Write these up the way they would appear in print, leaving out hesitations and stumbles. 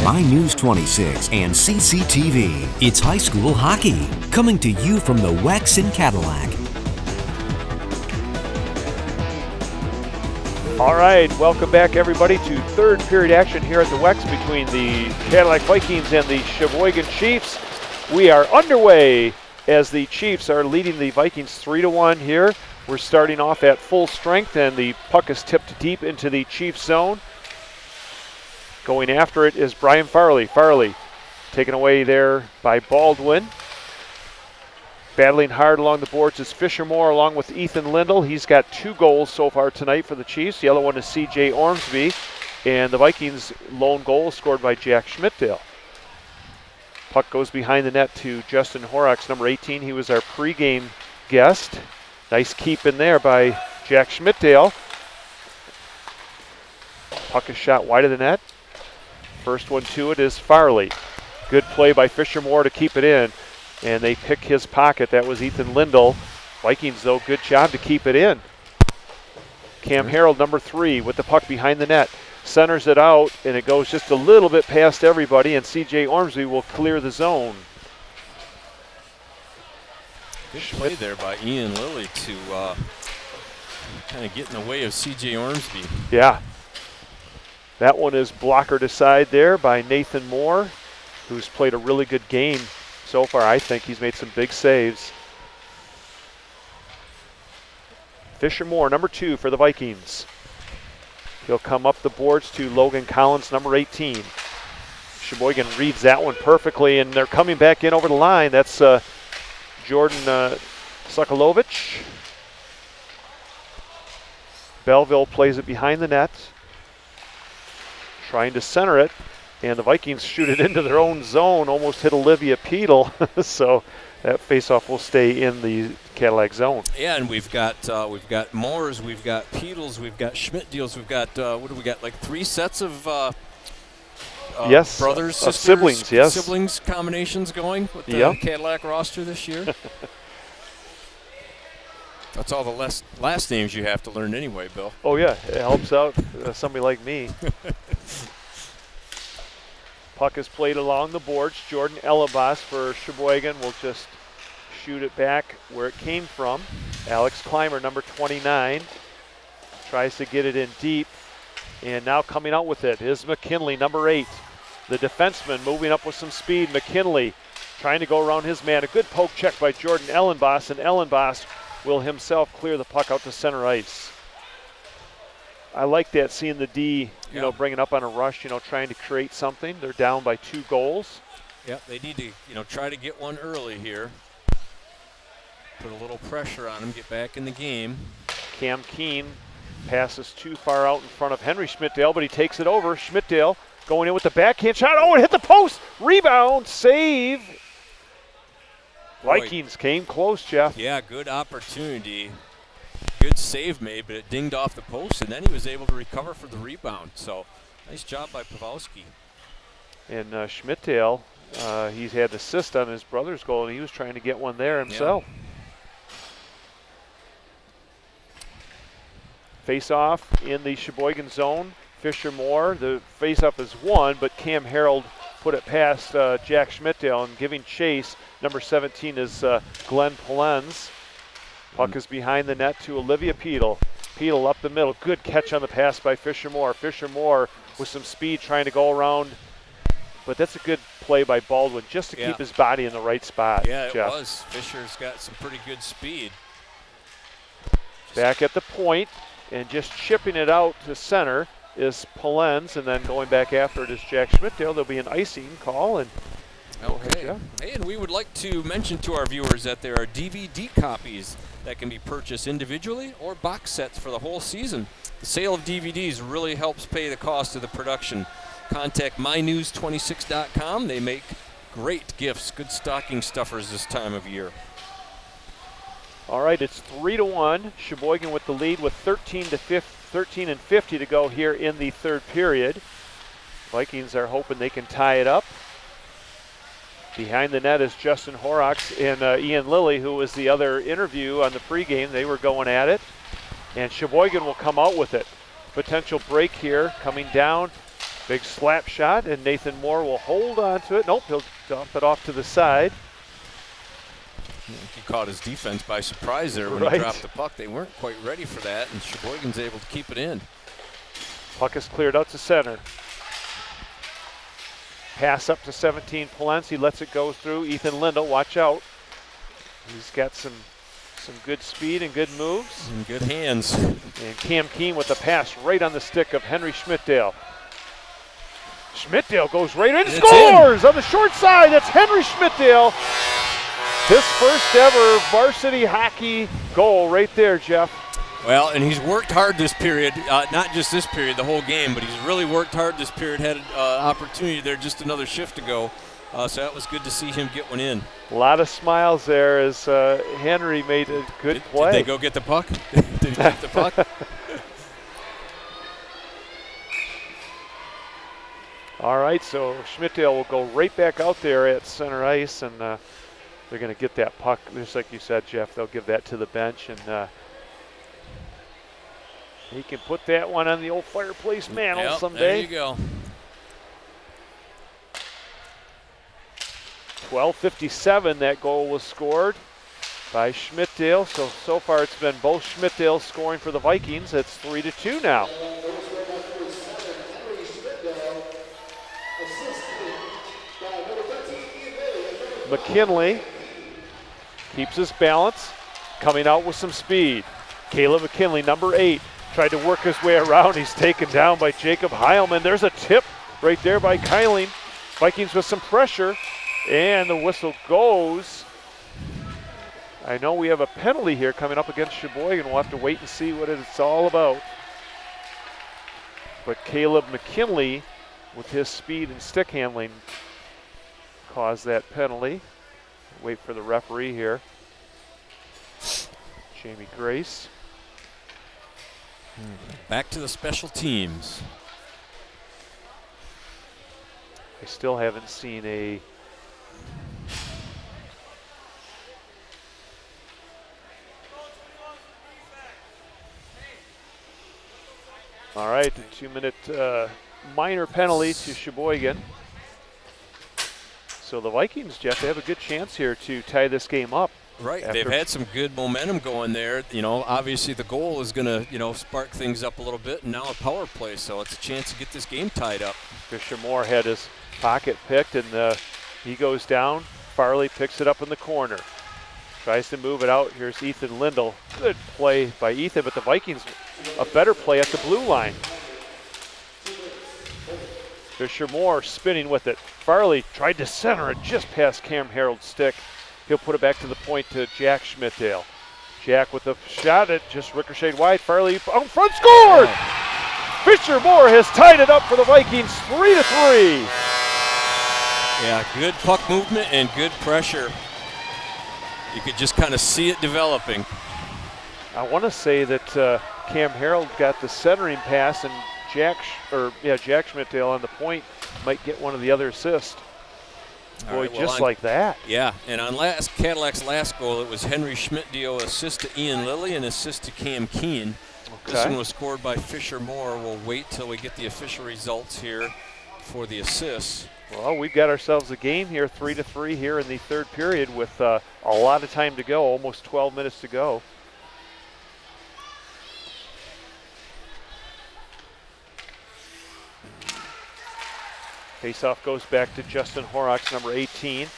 My News 26 and CCTV. It's high school hockey, coming to you from the WEX in Cadillac. All right, welcome back everybody to third period action here at the WEX between the Cadillac Vikings and the Cheboygan Chiefs. We are underway as the Chiefs are leading the Vikings 3-1 here. We're starting off at full strength and the puck is tipped deep into the Chiefs zone. Going after it is Brian Farley. Farley taken away there by Baldwin. Battling hard along the boards is Fisher Moore along with Ethan Lindell. He's got 2 goals so far tonight for the Chiefs. The other one is C.J. Ormsby. And the Vikings' lone goal is scored by Jack Schmidtdale. Puck goes behind the net to Justin Horrocks, number 18. He was our pregame guest. Nice keep in there by Jack Schmidtdale. Puck is shot wide of the net. First one to it is Farley. Good play by Fisher Moore to keep it in. And they pick his pocket. That was Ethan Lindell. Vikings, though, good job to keep it in. Cam Harold, number 3, with the puck behind the net. Centers it out, and it goes just a little bit past everybody, and C.J. Ormsby will clear the zone. Good play there by Ian Lilly to kind of get in the way of C.J. Ormsby. Yeah. That one is blockered aside there by Nathan Moore, who's played a really good game so far. I think he's made some big saves. Fisher Moore, number 2 for the Vikings. He'll come up the boards to Logan Collins, number 18. Cheboygan reads that one perfectly, and they're coming back in over the line. That's Jordan Sokolovich. Belleville plays it behind the net, trying to center it, and the Vikings shoot it into their own zone, almost hit Olivia Peedle, so that faceoff will stay in the Cadillac zone. Yeah, and we've got Moores, we've got Peedles, we've got Schmidt-Deals, we've got what do we got? Like 3 sets of yes, brothers, sisters, siblings, yes, siblings combinations going with the Cadillac roster this year. That's all the last names you have to learn anyway, Bill. Oh yeah, it helps out somebody like me. Puck is played along the boards. Jordan Elabas for Cheboygan will just shoot it back where it came from. Alex Clymer, number 29, tries to get it in deep. And now coming out with it is McKinley, number 8. The defenseman moving up with some speed. McKinley trying to go around his man. A good poke check by Jordan Ellenboss, and Ellenboss will himself clear the puck out to center ice. I like that, seeing the D, bringing up on a rush, trying to create something. They're down by 2 goals. Yep, they need to, try to get one early here. Put a little pressure on them, get back in the game. Cam Keene passes too far out in front of Henry Schmidtdale, but he takes it over. Schmidtdale going in with the backhand shot. Oh, it hit the post. Rebound, save. Vikings came close, Jeff. Yeah, good opportunity. Good save made, but it dinged off the post, and then he was able to recover for the rebound. So, nice job by Pavelski. And Schmidtdale, he's had an assist on his brother's goal, and he was trying to get one there himself. Yeah. Face-off in the Cheboygan zone. Fisher Moore, the face-off is won, but Cam Harold put it past Jack Schmidtdale, and giving chase. Number 17 is Glenn Polens. Puck is behind the net to Olivia Peedle. Peedle up the middle. Good catch on the pass by Fisher Moore. Fisher Moore with some speed trying to go around. But that's a good play by Baldwin just to keep his body in the right spot. Yeah, Jeff. It was. Fisher's got some pretty good speed. Back at the point and just chipping it out to center is Polens, and then going back after it is Jack Schmidtdale. There'll be an icing call. And okay. Hey, and we would like to mention to our viewers that there are DVD copies that can be purchased individually or box sets for the whole season. The sale of DVDs really helps pay the cost of the production. Contact mynews26.com. They make great gifts, good stocking stuffers this time of year. All right, it's 3-1. Cheboygan with the lead with 13 and 50 to go here in the third period. Vikings are hoping they can tie it up. Behind the net is Justin Horrocks and Ian Lilly, who was the other interview on the pregame. They were going at it. And Cheboygan will come out with it. Potential break here coming down. Big slap shot, and Nathan Moore will hold on to it. Nope, he'll dump it off to the side. He caught his defense by surprise there when he dropped the puck. They weren't quite ready for that, and Cheboygan's able to keep it in. Puck is cleared out to center. Pass up to 17 Polens. He lets it go through. Ethan Lindell, watch out. He's got some good speed and good moves. And good hands. And Cam Keen with the pass right on the stick of Henry Schmidtdale. Schmidtdale goes right in, scores on the short side. That's Henry Schmidtdale. His first ever varsity hockey goal right there, Jeff. Well, and he's worked hard this period, not just this period, the whole game, but he's really worked hard this period, had an opportunity there, just another shift to go. So that was good to see him get one in. A lot of smiles there as Henry made a good play. Did they go get the puck? Did he get the puck? All right, so Schmidtdale will go right back out there at center ice, and they're going to get that puck, just like you said, Jeff. They'll give that to the bench, and he can put that one on the old fireplace mantle someday. There you go. 12:57, that goal was scored by Schmidtdale. So far it's been both Schmidtdale scoring for the Vikings. It's 3-2 now. McKinley keeps his balance, coming out with some speed. Caleb McKinley, number 8, tried to work his way around. He's taken down by Jacob Heilman. There's a tip right there by Kyling. Vikings with some pressure, and the whistle goes. I know we have a penalty here coming up against Cheboygan. We'll have to wait and see what it's all about. But Caleb McKinley, with his speed and stick handling, caused that penalty. Wait for the referee here. Jamie Grace. Back to the special teams. I still haven't seen a all right, a 2-minute minor penalty to Cheboygan. So the Vikings, Jeff, they have a good chance here to tie this game up. Right, they've had some good momentum going there. You know, obviously the goal is going to, spark things up a little bit, and now a power play, so it's a chance to get this game tied up. Fisher Moore had his pocket picked, and he goes down. Farley picks it up in the corner. Tries to move it out. Here's Ethan Lindell. Good play by Ethan, but the Vikings, a better play at the blue line. Fisher Moore spinning with it. Farley tried to center it just past Cam Harold's stick. He'll put it back to the point to Jack Schmidtdale. Jack with a shot, it just ricocheted wide. Farley out front, scored! Fisher Moore has tied it up for the Vikings, 3-3. Yeah, good puck movement and good pressure. You could just kind of see it developing. I want to say that Cam Harold got the centering pass, and Jack Schmidtdale on the point might get one of the other assists. Boy, just like that. Yeah, and on Cadillac's last goal, it was Henry Schmidtdale assist to Ian Lilly and assist to Cam Keen. Okay. This one was scored by Fisher Moore. We'll wait till we get the official results here for the assists. Well, we've got ourselves a game here, 3-3 here in the third period with a lot of time to go, almost 12 minutes to go. Faceoff goes back to Justin Horrocks, number 18.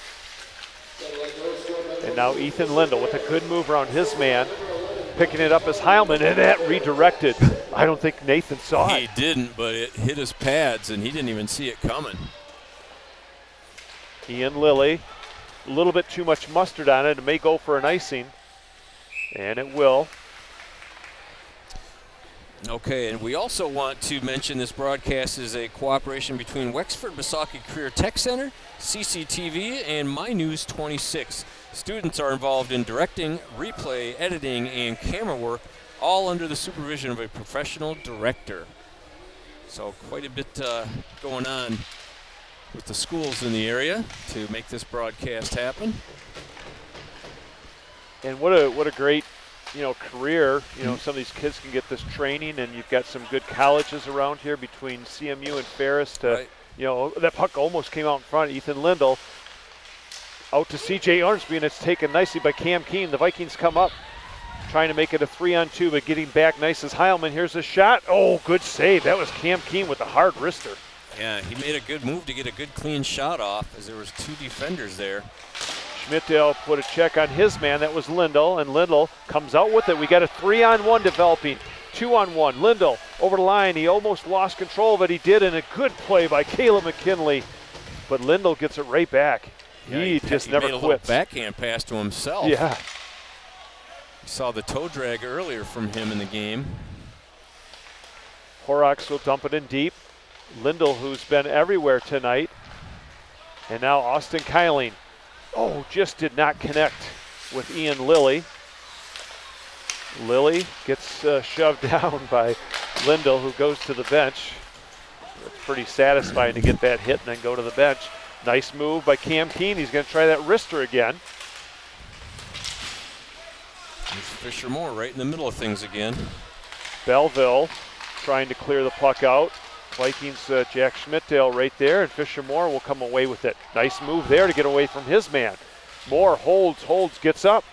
And now Ethan Lindell with a good move around his man. Picking it up as Heilman, and that redirected. I don't think Nathan saw it. He didn't, but it hit his pads, and he didn't even see it coming. Ian Lilly, a little bit too much mustard on it. It may go for an icing, and it will. Okay, and we also want to mention this broadcast is a cooperation between Wexford Misaki Career Tech Center, CCTV, and My News 26. Students are involved in directing, replay, editing, and camera work, all under the supervision of a professional director. So quite a bit going on with the schools in the area to make this broadcast happen. And what a great career, some of these kids can get this training, and you've got some good colleges around here between CMU and Ferris to, that puck almost came out in front. Ethan Lindell out to C.J. Ormsby, and it's taken nicely by Cam Keen. The Vikings come up, trying to make it a 3-on-2, but getting back nice is Heilman. Here's a shot. Oh, good save. That was Cam Keen with a hard wrister. Yeah, he made a good move to get a good clean shot off, as there was 2 defenders there. Schmidtdale put a check on his man. That was Lindell, and Lindell comes out with it. We got a 3-on-1 developing. 2-on-1. Lindell over the line. He almost lost control of it. He did, and a good play by Caleb McKinley. But Lindell gets it right back. Yeah, he just never made a quits. Little backhand pass to himself. Yeah. You saw the toe drag earlier from him in the game. Horrocks will dump it in deep. Lindell, who's been everywhere tonight. And now Austin Kyling. Oh, just did not connect with Ian Lilly. Lilly gets shoved down by Lindell, who goes to the bench. It's pretty satisfying to get that hit and then go to the bench. Nice move by Cam Keen. He's going to try that wrister again. There's Fisher Moore right in the middle of things again. Belleville trying to clear the puck out. Vikings, Jack Schmidtdale right there, and Fisher Moore will come away with it. Nice move there to get away from his man. Moore holds, gets up.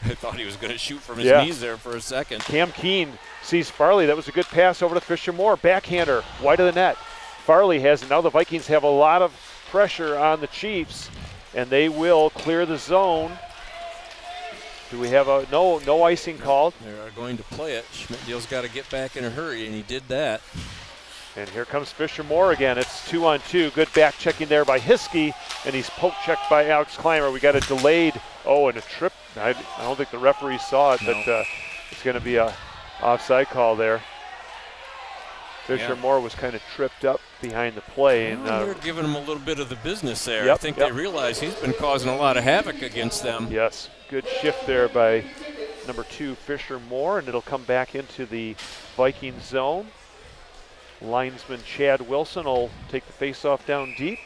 I thought he was going to shoot from his knees there for a second. Cam Keen sees Farley. That was a good pass over to Fisher Moore. Backhander, wide of the net. Farley has it. Now the Vikings have a lot of pressure on the Chiefs, and they will clear the zone. Do we have a no icing called? They're going to play it. Schmidtdale's got to get back in a hurry, and he did that. And here comes Fisher Moore again. It's 2-on-2. Good back checking there by Hiskey, and he's poke checked by Alex Clymer. We got a delayed, and a trip. I don't think the referee saw it, but it's going to be a offside call there. Fisher Moore was kind of tripped up behind the play. And they're giving him a little bit of the business there. I think they realize he's been causing a lot of havoc against them. Yes, good shift there by number 2, Fisher Moore, and it'll come back into the Viking zone. Linesman Chad Wilson will take the faceoff down deep.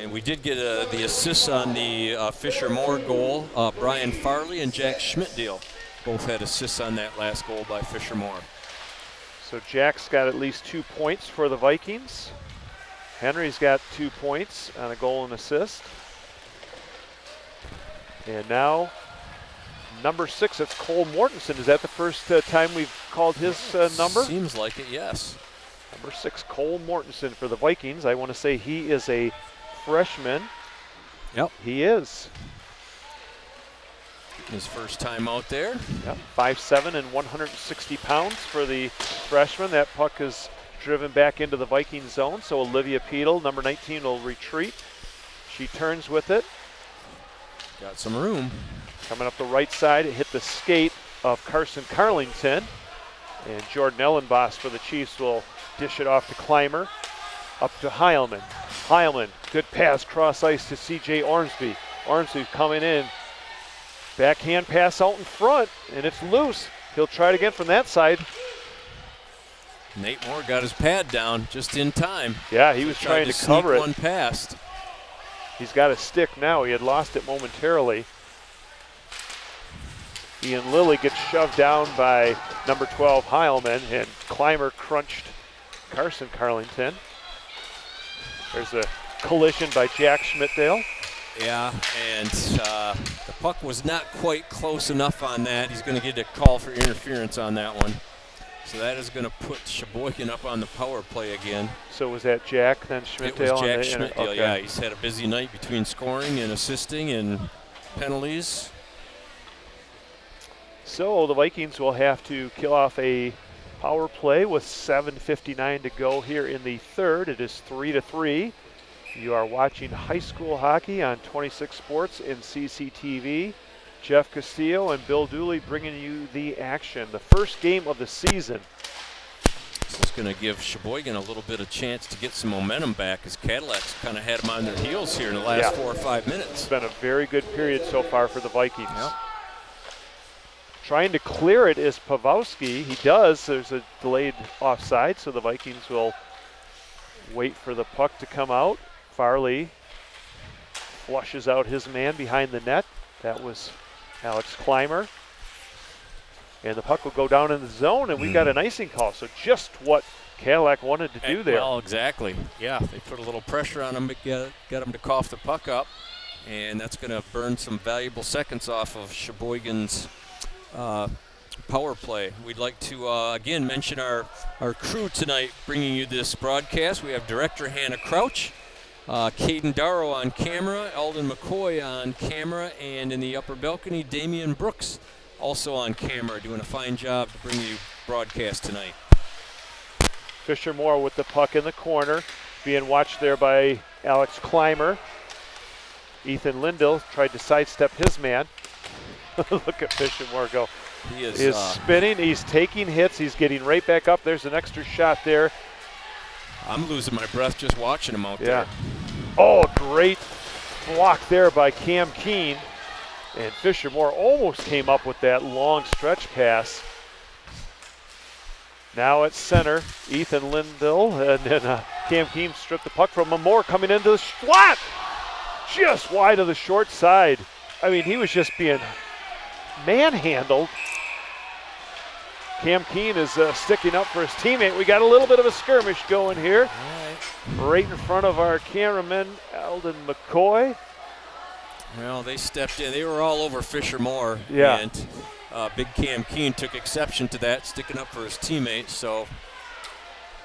And we did get the assists on the Fisher Moore goal. Brian Farley and Jack Schmidtdale both had assists on that last goal by Fisher Moore. So Jack's got at least 2 points for the Vikings. Henry's got 2 points on a goal and assist. And now number 6, it's Cole Mortensen. Is that the first time we've called his number? Seems like it, yes. Number 6, Cole Mortensen for the Vikings. I want to say he is a freshman. Yep. He is. His first time out there. Yep, 5'7" and 160 pounds for the freshman. That puck is driven back into the Viking zone, so Olivia Peedle, number 19, will retreat. She turns with it. Got some room. Coming up the right side, it hit the skate of Carson Carlington. And Jordan Ellenboss for the Chiefs will dish it off to Clymer. Up to Heilman. Heilman, good pass, cross ice to C.J. Ormsby. Ormsby coming in. Backhand pass out in front, and it's loose. He'll try it again from that side. Nate Moore got his pad down just in time. Yeah, he was trying to cover it. One past. He's got a stick now. He had lost it momentarily. Ian Lilly gets shoved down by number 12, Heilman, and Clymer crunched Carson Carlington. There's a collision by Jack Schmidtdale. Yeah, and the puck was not quite close enough on that. He's going to get a call for interference on that one. So that is going to put Cheboygan up on the power play again. So was that Jack, then Schmidtdale? It was Jack Schmidtdale, okay. yeah. He's had a busy night between scoring and assisting and penalties. So the Vikings will have to kill off a power play with 7:59 to go here in the third. It is 3-3. You are watching high school hockey on 26 Sports and CCTV. Jeff Castillo and Bill Dooley bringing you the action. The first game of the season. This is going to give Cheboygan a little bit of chance to get some momentum back, as Cadillac's kind of had them on their heels here in the last 4 or 5 minutes. It's been a very good period so far for the Vikings. Yep. Trying to clear it is Pawlowski. He does. There's a delayed offside, so the Vikings will wait for the puck to come out. Farley flushes out his man behind the net. That was Alex Clymer. And the puck will go down in the zone, and we got an icing call. So just what Cadillac wanted to do there. Well, exactly. Yeah, they put a little pressure on him to get him to cough the puck up, and that's going to burn some valuable seconds off of Cheboygan's power play. We'd like to, again, mention our crew tonight bringing you this broadcast. We have Director Hannah Crouch, Caden Darrow on camera, Eldon McCoy on camera, and in the upper balcony, Damian Brooks also on camera, doing a fine job to bring you broadcast tonight. Fisher Moore with the puck in the corner, being watched there by Alex Clymer. Ethan Lindell tried to sidestep his man. Look at Fisher Moore go. He is spinning, he's taking hits, he's getting right back up. There's an extra shot there. I'm losing my breath just watching him out there. Oh, great block there by Cam Keene. And Fisher Moore almost came up with that long stretch pass. Now at center, Ethan Lindell, and then Cam Keene stripped the puck from him. Moore coming into the slot, just wide of the short side. I mean, he was just being manhandled. Cam Keene is sticking up for his teammate. We got a little bit of a skirmish going here. Right in front of our cameraman, Eldon McCoy. Well, they stepped in. They were all over Fisher Moore. Yeah. And big Cam Keene took exception to that, sticking up for his teammates. So,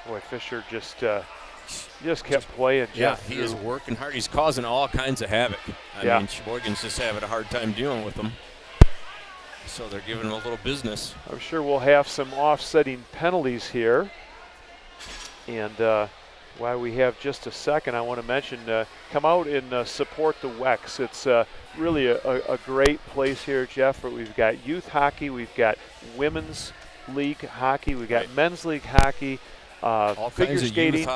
boy, Fisher just kept playing. Yeah, he is working hard. He's causing all kinds of havoc. I mean, Cheboygan's just having a hard time dealing with him. So they're giving him a little business. I'm sure we'll have some offsetting penalties here. And while we have just a second, I want to mention, come out and support the Wex. It's really a great place here, Jeff. We've got youth hockey, we've got women's league hockey, we've got men's league hockey, all figure kinds of skating,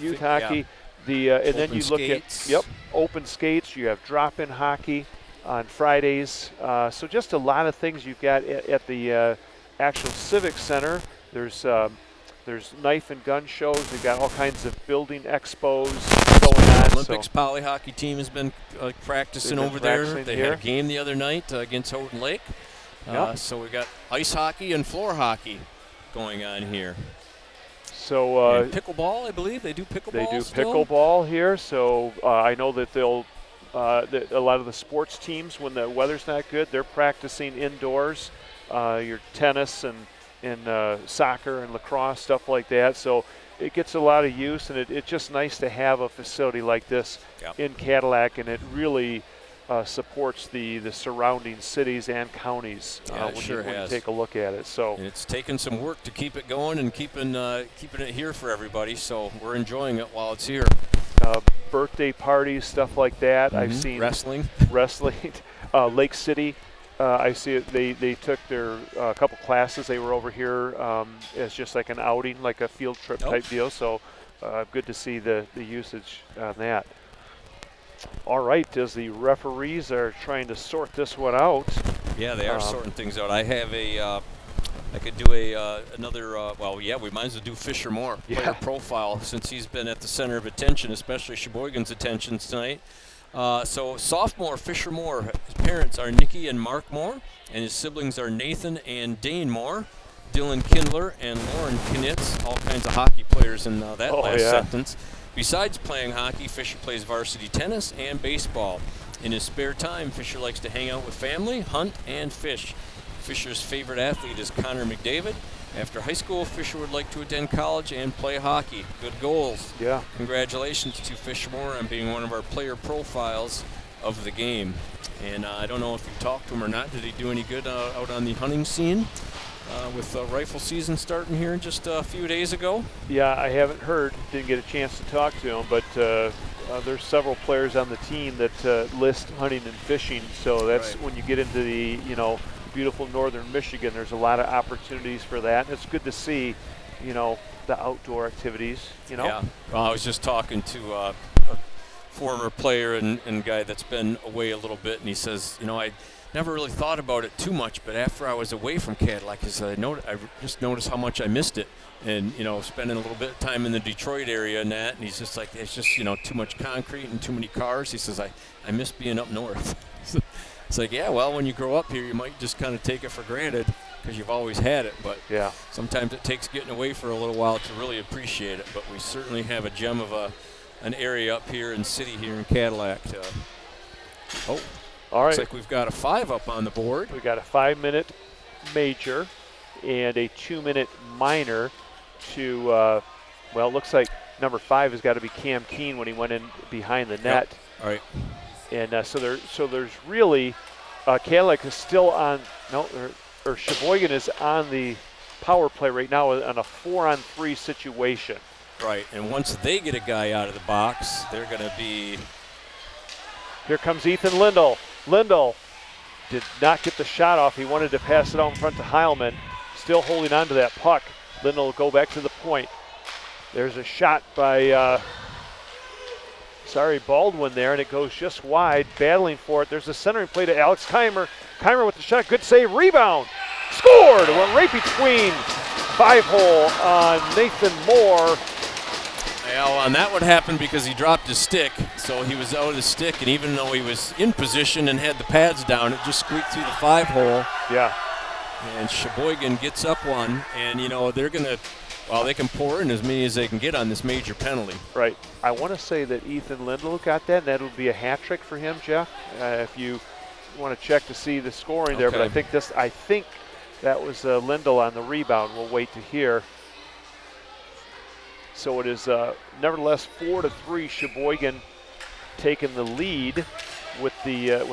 youth hockey. And then you look skates. at open skates. You have drop-in hockey on Fridays. So just a lot of things you've got at the actual Civic Center. There's knife and gun shows. We've got all kinds of building expos going on. Olympics poly hockey team has been practicing over there. They had a game the other night against Houghton Lake. So we got ice hockey and floor hockey going on here. So and pickleball, I believe they do pickleball. They do still? pickleball here. So I know that that a lot of the sports teams, when the weather's not good, they're practicing indoors. Your tennis and soccer and lacrosse, stuff like that. So it gets a lot of use, and it's just nice to have a facility like this in Cadillac, and it really supports the surrounding cities and counties when you take a look at it. So and it's taken some work to keep it going and keeping it here for everybody. So we're enjoying it while it's here. Birthday parties, stuff like that. I've seen wrestling, Lake City. I see it. They took their couple classes. They were over here as just like an outing, like a field trip type deal. So good to see the usage on that. All right, as the referees are trying to sort this one out. Yeah, they are sorting things out. I have I could do another. We might as well do Fisher Moore player profile, since he's been at the center of attention, especially Cheboygan's attention tonight. So sophomore Fisher Moore, his parents are Nikki and Mark Moore, and his siblings are Nathan and Dane Moore, Dylan Kindler and Lauren Knitz, all kinds of hockey players in that last sentence. Besides playing hockey, Fisher plays varsity tennis and baseball. In his spare time, Fisher likes to hang out with family, hunt, and fish. Fisher's favorite athlete is Connor McDavid. After high school, Fisher would like to attend college and play hockey. Good goals. Yeah. Congratulations to Fisher Moore on being one of our player profiles of the game. And I don't know if you talked to him or not. Did he do any good out on the hunting scene with rifle season starting here just a few days ago? Yeah, I haven't heard. Didn't get a chance to talk to him, but there's several players on the team that list hunting and fishing. So that's when you get into the, beautiful northern Michigan, there's a lot of opportunities for that. And it's good to see, the outdoor activities, Yeah. Well, I was just talking to a former player and guy that's been away a little bit, and he says, I never really thought about it too much, but after I was away from Cadillac, I just noticed how much I missed it. And, spending a little bit of time in the Detroit area and that, and he's just like, it's just, too much concrete and too many cars. He says, I miss being up north. It's like, yeah, well, when you grow up here, you might just kind of take it for granted because you've always had it. But yeah, sometimes it takes getting away for a little while to really appreciate it. But we certainly have a gem of an area up here in city here in Cadillac. All right. Looks like we've got a 5 up on the board. We got a 5-minute major and a 2-minute minor to, well, it looks like number 5 has got to be Cam Keene when he went in behind the net. Yep. All right. And so there's really, Cadillac is still on, or Cheboygan is on the power play right now on a 4-on-3 situation. Right, and once they get a guy out of the box, they're going to be... Here comes Ethan Lindell. Lindell did not get the shot off. He wanted to pass it out in front to Heilman. Still holding on to that puck. Lindell will go back to the point. There's a shot by Baldwin there, and it goes just wide, battling for it. There's a centering play to Alex Keimer. Keimer with the shot, good save, rebound. Scored! Went right between 5-hole on Nathan Moore. Well, and that would happen because he dropped his stick, so he was out of the stick, and even though he was in position and had the pads down, it just squeaked through the 5-hole. Yeah. And Cheboygan gets up one, and, they're going to, they can pour in as many as they can get on this major penalty. Right. I want to say that Ethan Lindell got that, and that would be a hat trick for him, Jeff, if you want to check to see the scoring there. But I think that was Lindell on the rebound. We'll wait to hear. So it is nevertheless 4-3 Cheboygan taking the lead with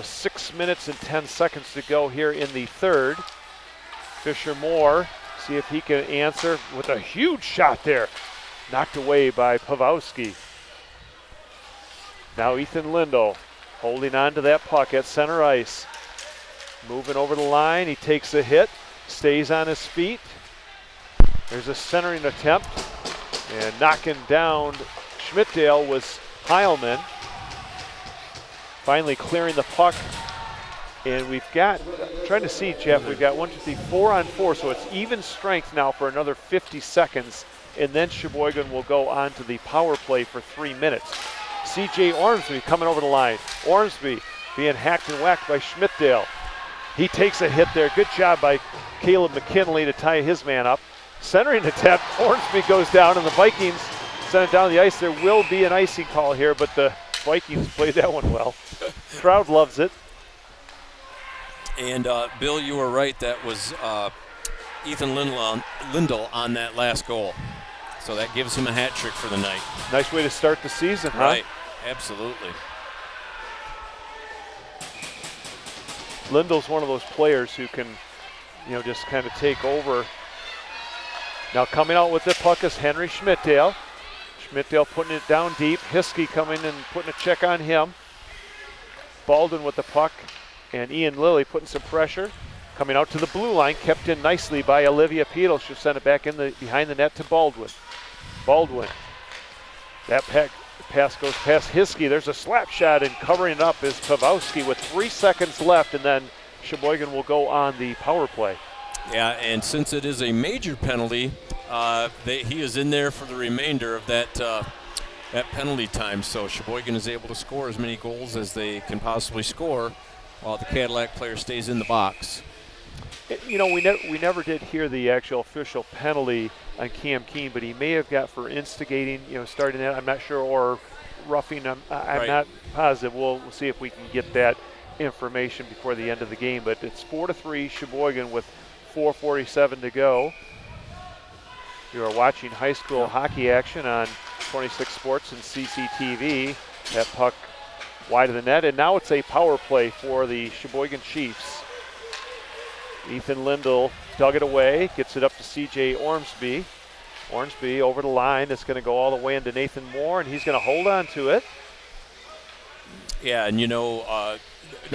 6 minutes and 10 seconds to go here in the third. Fisher Moore, see if he can answer with a huge shot there. Knocked away by Pawlowski. Now Ethan Lindell holding on to that puck at center ice. Moving over the line, he takes a hit, stays on his feet. There's a centering attempt. And knocking down Schmidtdale was Heilman. Finally clearing the puck. And we've got, I'm trying to see, Jeff, we've got 4-on-4, so it's even strength now for another 50 seconds. And then Cheboygan will go on to the power play for 3 minutes. C.J. Ormsby coming over the line. Ormsby being hacked and whacked by Schmidtdale. He takes a hit there. Good job by Caleb McKinley to tie his man up. Centering attempt, Ormsby goes down, and the Vikings send it down the ice. There will be an icing call here, but the Vikings played that one well. Crowd loves it. And, Bill, you were right. That was Ethan Lindell on that last goal. So that gives him a hat trick for the night. Nice way to start the season, huh? Right, absolutely. Lindell's one of those players who can, just kind of take over. Now coming out with the puck is Henry Schmidtdale. Schmidtdale putting it down deep. Hiskey coming and putting a check on him. Baldwin with the puck. And Ian Lilly putting some pressure. Coming out to the blue line, kept in nicely by Olivia Peetle. She'll send it back in behind the net to Baldwin. Baldwin. That pass goes past Hiskey. There's a slap shot, and covering it up is Pawlowski with 3 seconds left, and then Cheboygan will go on the power play. Yeah, and since it is a major penalty, he is in there for the remainder of that penalty time. So Cheboygan is able to score as many goals as they can possibly score while the Cadillac player stays in the box. We never did hear the actual official penalty on Cam Keene, but he may have got for instigating, starting that. I'm not sure, or roughing. I'm right. Not positive. We'll see if we can get that information before the end of the game. But it's 4-3 Cheboygan with 4:47 to go. You are watching high school hockey action on 26 Sports and CCTV. That puck wide of the net, and now it's a power play for the Cheboygan Chiefs. Ethan Lindell dug it away, gets it up to C.J. Ormsby. Ormsby over the line. It's going to go all the way into Nathan Moore, and he's going to hold on to it. Yeah, and no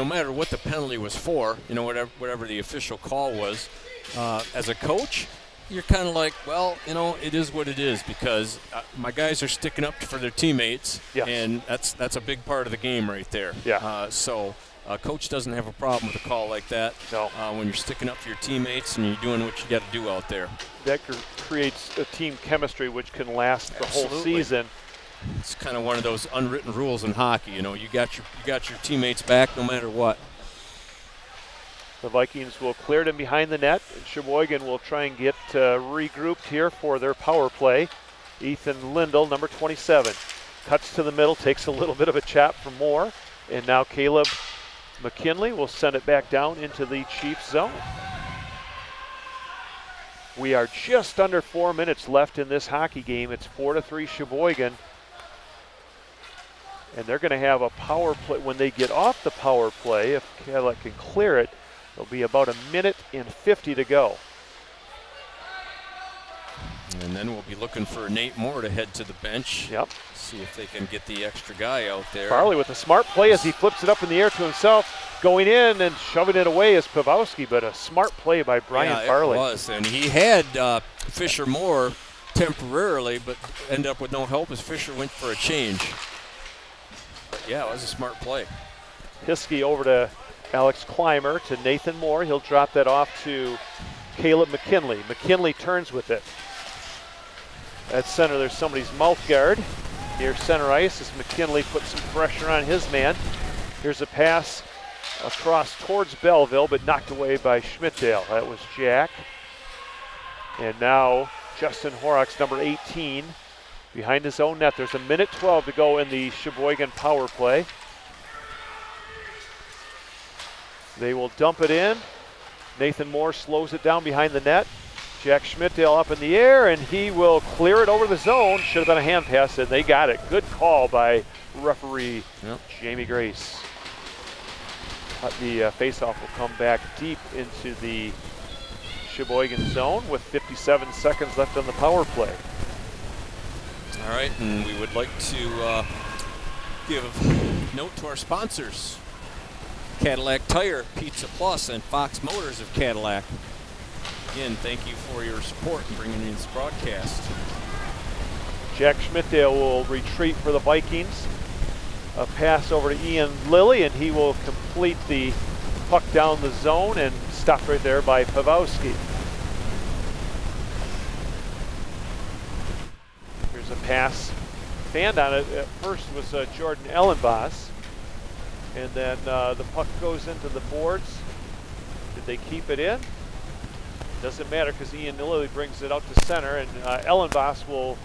matter what the penalty was for, whatever the official call was, as a coach, you're kind of like, well, it is what it is, because my guys are sticking up for their teammates, yes. And that's a big part of the game right there. Yeah. So a coach doesn't have a problem with a call like that. No. When you're sticking up for your teammates and you're doing what you got to do out there. That creates a team chemistry which can last the Absolutely. whole season. It's kind of one of those unwritten rules in hockey. You got your teammates back no matter what. The Vikings will clear it in behind the net, and Cheboygan will try and get regrouped here for their power play. Ethan Lindell, number 27, cuts to the middle, takes a little bit of a chop for Moore, and now Caleb McKinley will send it back down into the Chiefs zone. We are just under 4 minutes left in this hockey game. It's 4-3 Cheboygan. And they're going to have a power play. When they get off the power play, if Cadillac can clear it, there'll be about 1:50 to go. And then we'll be looking for Nate Moore to head to the bench. Yep. See if they can get the extra guy out there. Farley with a smart play as he flips it up in the air to himself. Going in and shoving it away is Pawlowski, but a smart play by Brian Farley. It was, and he had Fisher Moore temporarily, but ended up with no help as Fisher went for a change. But yeah, it was a smart play. Hiskey over to Alex Clymer to Nathan Moore. He'll drop that off to Caleb McKinley. McKinley turns with it. At center, there's somebody's mouth guard. Near center ice as McKinley puts some pressure on his man. Here's a pass across towards Belleville, but knocked away by Schmidtdale. That was Jack. And now Justin Horrocks, number 18, behind his own net. There's 1:12 to go in the Cheboygan power play. They will dump it in. Nathan Moore slows it down behind the net. Jack Schmidtdale up in the air, and he will clear it over the zone. Should have been a hand pass, and they got it. Good call by referee Jamie Grace. The faceoff will come back deep into the Cheboygan zone with 57 seconds left on the power play. All right, and we would like to give a note to our sponsors. Cadillac Tire, Pizza Plus, and Fox Motors of Cadillac. Again, thank you for your support in bringing in this broadcast. Jack Schmidtdale will retreat for the Vikings. A pass over to Ian Lilly, and he will complete the puck down the zone and stopped right there by Pawlowski. Here's a pass. Fanned on it at first was Jordan Ellenboss. And then the puck goes into the boards. Did they keep it in? Doesn't matter because Ian Lilly brings it out to center, and Ellenboss will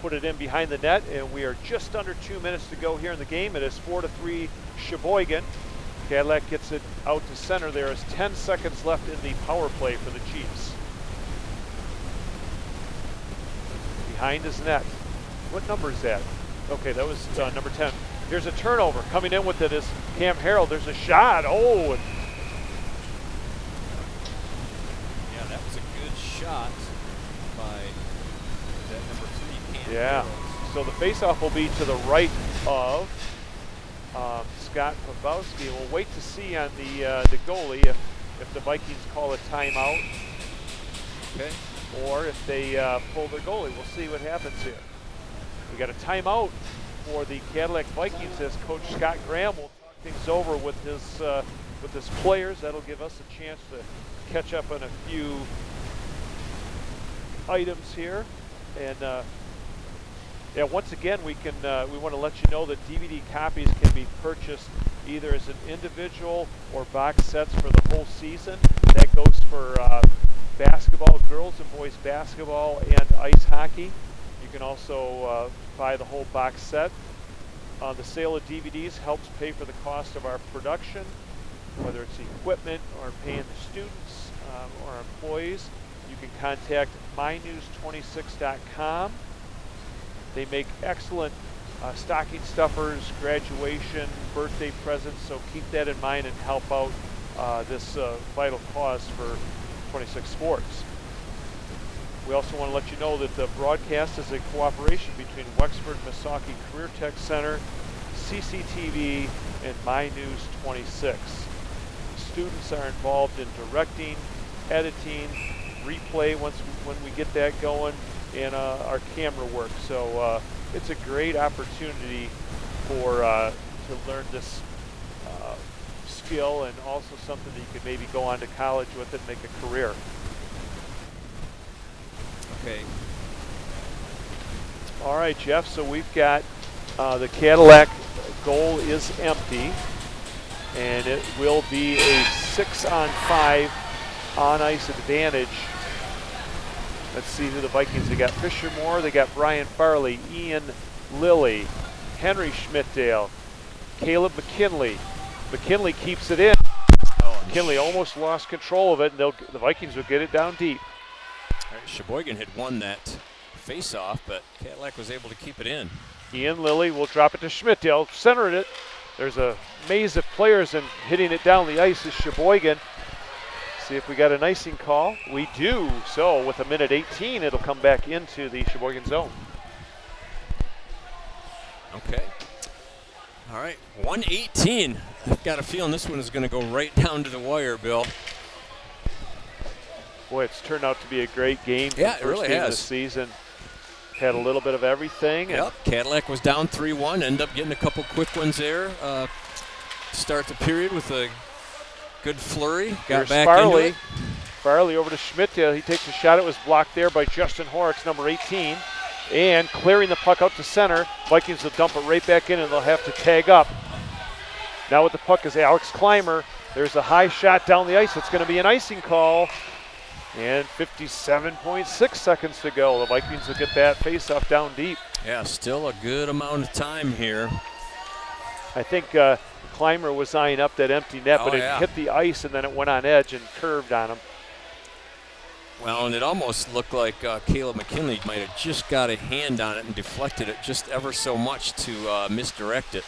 put it in behind the net, and we are just under 2 minutes to go here in the game. It is 4-3 Cheboygan. Cadillac gets it out to center. There is 10 seconds left in the power play for the Chiefs. Behind his net. What number is that? Okay, that was number 10. Here's a turnover. Coming in with it is Cam Harrell. There's a shot. Oh, and that was a good shot by that number 3, Cam yeah. Harrell. So the faceoff will be to the right of Scott Pawlowski. We'll wait to see on the goalie if the Vikings call a timeout. Okay. Or if they pull their goalie. We'll see what happens here. We got a timeout for the Cadillac Vikings as Coach Scott Graham will talk things over with his players. That'll give us a chance to catch up on a few items here. And yeah, once again, we want to let you know that DVD copies can be purchased either as an individual or box sets for the whole season. That goes for basketball, girls and boys basketball, and ice hockey. You can also buy the whole box set. The sale of DVDs helps pay for the cost of our production, whether it's equipment or paying the students or employees. You can contact mynews26.com. They make excellent stocking stuffers, graduation, birthday presents, so keep that in mind and help out this vital cause for 26 Sports. We also want to let you know that the broadcast is a cooperation between Wexford Misaki Career Tech Center, CCTV, and My News 26. Students are involved in directing, editing, replay when we get that going, and our camera work. So it's a great opportunity for to learn this skill, and also something that you could maybe go on to college with and make a career. Okay. All right, Jeff, so we've got the Cadillac goal is empty, and it will be a 6-on-5 on-ice advantage. Let's see who the Vikings. They got Fisher Moore, they got Brian Farley, Ian Lilly, Henry Schmidtdale, Caleb McKinley. McKinley keeps it in. McKinley almost lost control of it, and the Vikings will get it down deep. All right, Cheboygan had won that face-off, but Cadillac was able to keep it in. Ian Lilly will drop it to Schmidtdale, centering it. There's a maze of players, and hitting it down the ice is Cheboygan. See if we got an icing call. We do. So with 1:18, it'll come back into the Cheboygan zone. Okay. All right, 1:18. I've got a feeling this one is going to go right down to the wire, Bill. Boy, it's turned out to be a great game. Yeah, the it really first game of has. the season. Had a little bit of everything. Yep, Cadillac was down 3-1, ended up getting a couple quick ones there. Start the period with a good flurry. Got Here's back Farley. into it. Farley over to Schmidtdale. He takes a shot. It was blocked there by Justin Horrocks, number 18. And clearing the puck out to center. Vikings will dump it right back in, and they'll have to tag up. Now with the puck is Alex Clymer. There's a high shot down the ice. It's going to be an icing call. And 57.6 seconds to go. The Vikings will get that face-off down deep. Yeah, still a good amount of time here. I think Clymer was eyeing up that empty net, but it hit the ice, and then it went on edge and curved on him. Well, and it almost looked like Caleb McKinley might have just got a hand on it and deflected it just ever so much to misdirect it.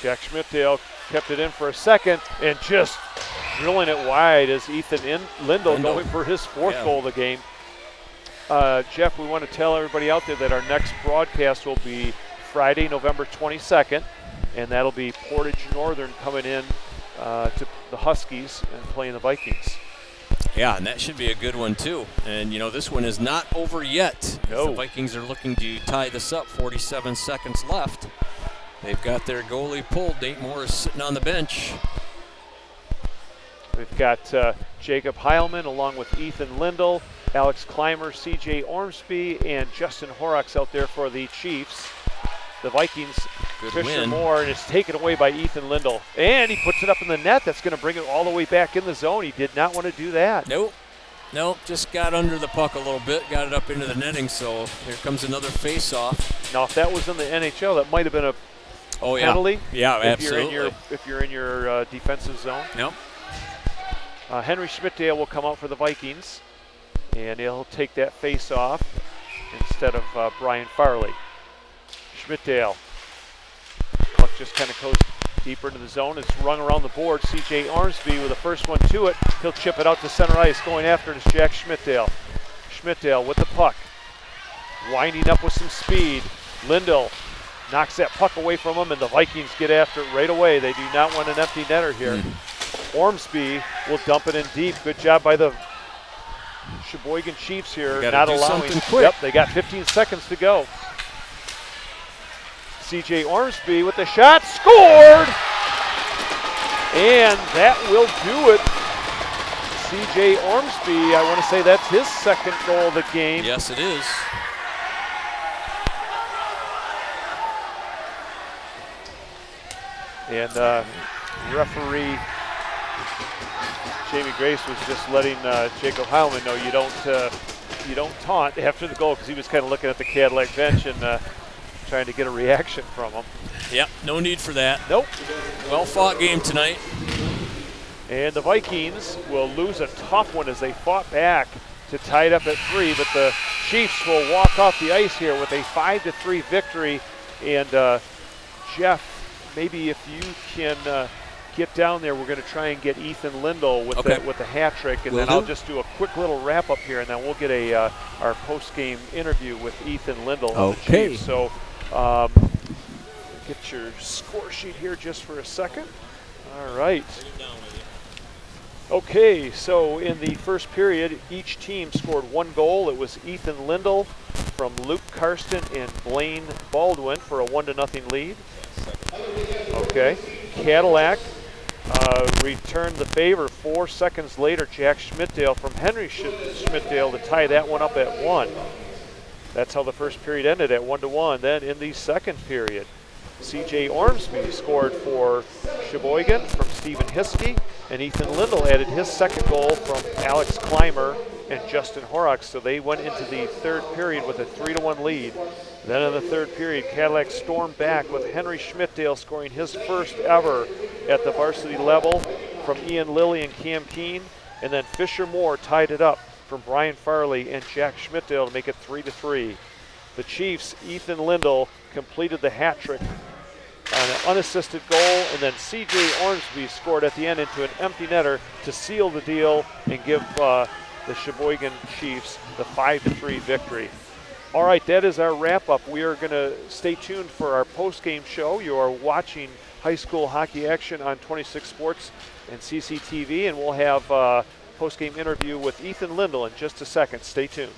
Jack Schmidtdale kept it in for a second and just drilling it wide as Ethan Lindell going for his fourth goal of the game. Jeff, we want to tell everybody out there that our next broadcast will be Friday, November 22nd, and that'll be Portage Northern coming in to the Huskies and playing the Vikings. Yeah, and that should be a good one too. And, you know, this one is not over yet. No. The Vikings are looking to tie this up, 47 seconds left. They've got their goalie pulled. Nate Moore is sitting on the bench. We've got Jacob Heilman along with Ethan Lindell, Alex Clymer, CJ Ormsby, and Justin Horrocks out there for the Chiefs. The Vikings, Good Fisher win. Moore, and it's taken away by Ethan Lindell. And he puts it up in the net. That's going to bring it all the way back in the zone. He did not want to do that. Nope, just got under the puck a little bit, got it up into the netting, so here comes another face-off. Now, if that was in the NHL, that might have been a penalty. Yeah, if absolutely. If you're in your defensive zone. Yep. Henry Schmidtdale will come out for the Vikings, and he'll take that face-off instead of Brian Farley. Schmidtdale. Puck just kind of goes deeper into the zone. It's rung around the board. CJ Ormsby with the first one to it. He'll chip it out to center ice. Going after it is Jack Schmidtdale. Schmidtdale with the puck. Winding up with some speed. Lindell knocks that puck away from him, and the Vikings get after it right away. They do not want an empty netter here. Ormsby will dump it in deep. Good job by the Cheboygan Chiefs here, not allowing. Yep, they got 15 seconds to go. CJ Ormsby with the shot, scored! And that will do it. CJ Ormsby, I want to say that's his second goal of the game. Yes, it is. And referee Jamie Grace was just letting Jacob Heilman know you don't taunt after the goal, because he was kind of looking at the Cadillac bench and trying to get a reaction from him. Yep, no need for that. Nope. Well fought game tonight. And the Vikings will lose a tough one as they fought back to tie it up at 3, but the Chiefs will walk off the ice here with a 5-3 victory. And Jeff, maybe if you can get down there, we're going to try and get Ethan Lindell with the hat trick, and then I'll just do a quick little wrap up here, and then we'll get our post-game interview with Ethan Lindell of the Chiefs. So get your score sheet here just for a second. All right. Okay, so in the first period, each team scored 1 goal. It was Ethan Lindell from Luke Karsten and Blaine Baldwin for a 1-0 lead. Okay, Cadillac returned the favor 4 seconds later. Jack Schmidtdale from Henry Schmidtdale to tie that one up at 1. That's how the first period ended, at 1-1. Then in the second period, C.J. Ormsby scored for Cheboygan from Stephen Hiskey, and Ethan Lindell added his second goal from Alex Clymer and Justin Horrocks. So they went into the third period with a 3-1 lead. Then in the third period, Cadillac stormed back with Henry Schmidtdale scoring his first ever at the varsity level from Ian Lilly and Cam Keene, and then Fisher Moore tied it up from Brian Farley and Jack Schmidtdale to make it 3-3. The Chiefs' Ethan Lindell completed the hat trick on an unassisted goal, and then C.J. Ormsby scored at the end into an empty netter to seal the deal and give the Cheboygan Chiefs the 5-3 victory. All right, that is our wrap-up. We are going to stay tuned for our post-game show. You are watching high school hockey action on 26 Sports and CCTV, and we'll have a post-game interview with Ethan Lindell in just a second. Stay tuned.